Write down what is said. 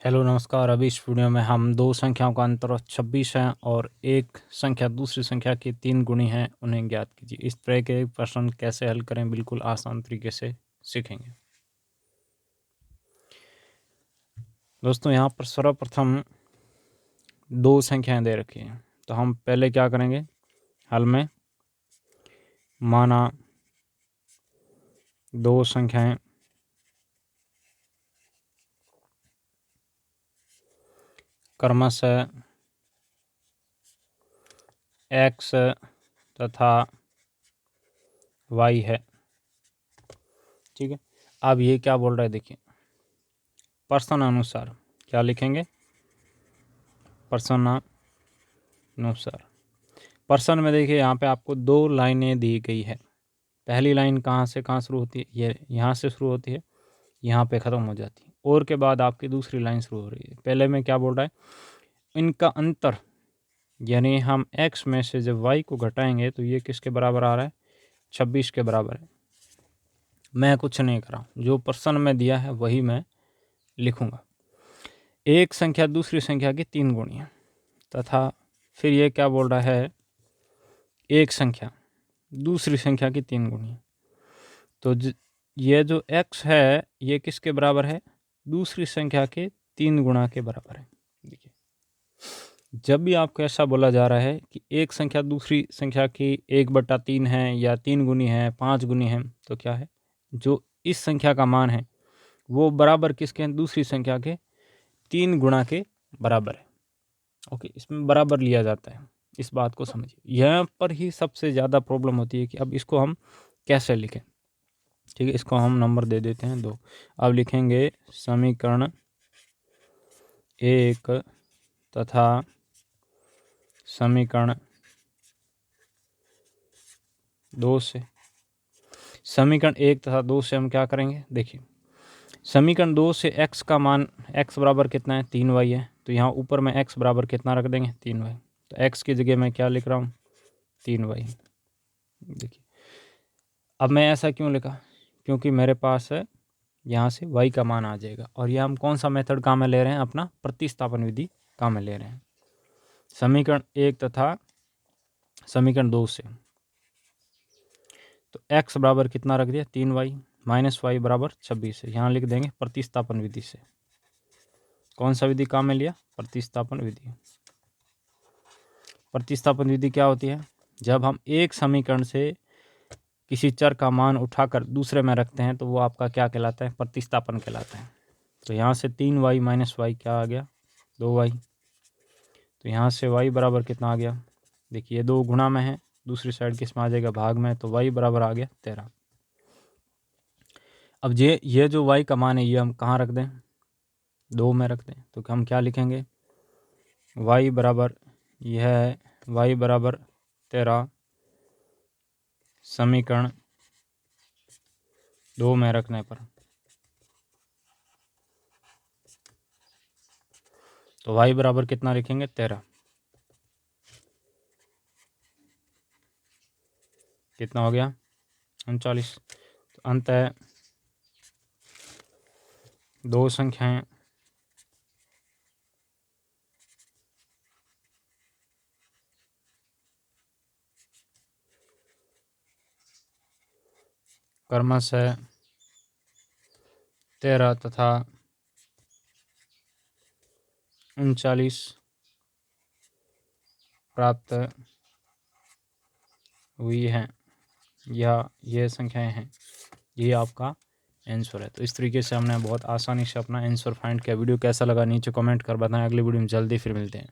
Hello नमस्कार। अभी इस वीडियो में हम दो संख्याओं का अंतर 26 है और एक संख्या दूसरी संख्या की 3 गुणी है, उन्हें ज्ञात कीजिए। इस तरह के प्रश्न कैसे हल करें बिल्कुल आसान तरीके से सीखेंगे। दोस्तों यहाँ पर सर्वप्रथम दो संख्याएं दे रखी हैं, तो हम पहले क्या करेंगे, हल में माना दो संख्याएं क्रमशः x तथा y है। ठीक है, अब ये क्या बोल रहा है, देखिए प्रश्न अनुसार क्या लिखेंगे, प्रश्न अनुसार। प्रश्न में देखिए यहाँ पे आपको दो लाइनें दी गई है। पहली लाइन कहाँ से कहाँ शुरू होती है, ये यहाँ से शुरू होती है, यहाँ पे ख़त्म हो जाती है, और के बाद आपकी दूसरी लाइन शुरू हो रही है। पहले में क्या बोल रहा है, इनका अंतर यानी हम x में से जब y को घटाएंगे तो ये किसके बराबर आ रहा है, 26 के बराबर है। मैं कुछ नहीं कर रहा हूँ, जो प्रश्न में दिया है वही मैं लिखूँगा। एक संख्या दूसरी संख्या की 3 गुणी है तथा फिर ये क्या बोल रहा है, एक संख्या दूसरी संख्या की 3 गुणी है। तो ये जो x है ये किसके बराबर है, दूसरी संख्या के 3 गुणा के बराबर है। देखिए जब भी आपको ऐसा बोला जा रहा है कि एक संख्या दूसरी संख्या की 1/3 है या 3 गुनी है, 5 गुनी है, तो क्या है, जो इस संख्या का मान है वो बराबर किसके हैं, दूसरी संख्या के 3 गुणा के बराबर है। ओके, इसमें बराबर लिया जाता है, इस बात को समझिए। यहाँ पर ही सबसे ज़्यादा प्रॉब्लम होती है कि अब इसको हम कैसे लिखें। ठीक है, इसको हम नंबर दे देते हैं 2। अब लिखेंगे समीकरण 1 तथा समीकरण 2 से। समीकरण 1 तथा 2 से हम क्या करेंगे, देखिए समीकरण 2 से x का मान, x बराबर कितना है, 3y है, तो यहाँ ऊपर में x बराबर कितना रख देंगे, 3y। तो x की जगह मैं क्या लिख रहा हूँ, 3y। देखिए अब मैं ऐसा क्यों लिखा, क्योंकि मेरे पास है यहाँ से y का मान आ जाएगा, और ये हम कौन सा मेथड काम में ले रहे हैं, अपना प्रतिस्थापन विधि काम में ले रहे हैं। समीकरण 1 तथा समीकरण 2 से तो x बराबर कितना रख दिया, 3y माइनस y बराबर 26 है। यहाँ लिख देंगे प्रतिस्थापन विधि से। कौन सा विधि काम में लिया, प्रतिस्थापन विधि। प्रतिस्थापन विधि क्या होती है, जब हम एक समीकरण से किसी चर का मान उठाकर दूसरे में रखते हैं तो वो आपका क्या कहलाता है, प्रतिस्थापन कहलाता है। तो यहाँ से 3y माइनस y क्या आ गया, 2y। तो यहाँ से y बराबर कितना आ गया, देखिए 2 गुणा में है, दूसरी साइड किस में आ जाएगा, भाग में, तो y बराबर आ गया 13। अब ये जो y का मान है ये हम कहाँ रख दें, 2 में रख दें, तो हम क्या लिखेंगे, y बराबर यह है, y बराबर 13 समीकरण 2 में रखने पर, तो y बराबर कितना लिखेंगे, 13। कितना हो गया, 39। तो अंत है दो संख्याएं क्रमशः 13 तथा 39 प्राप्त हुई हैं, या ये संख्याएं हैं, ये आपका आंसर है। तो इस तरीके से हमने बहुत आसानी से अपना आंसर फाइंड किया। वीडियो कैसा लगा नीचे कमेंट कर बताएं। अगली वीडियो में जल्दी फिर मिलते हैं।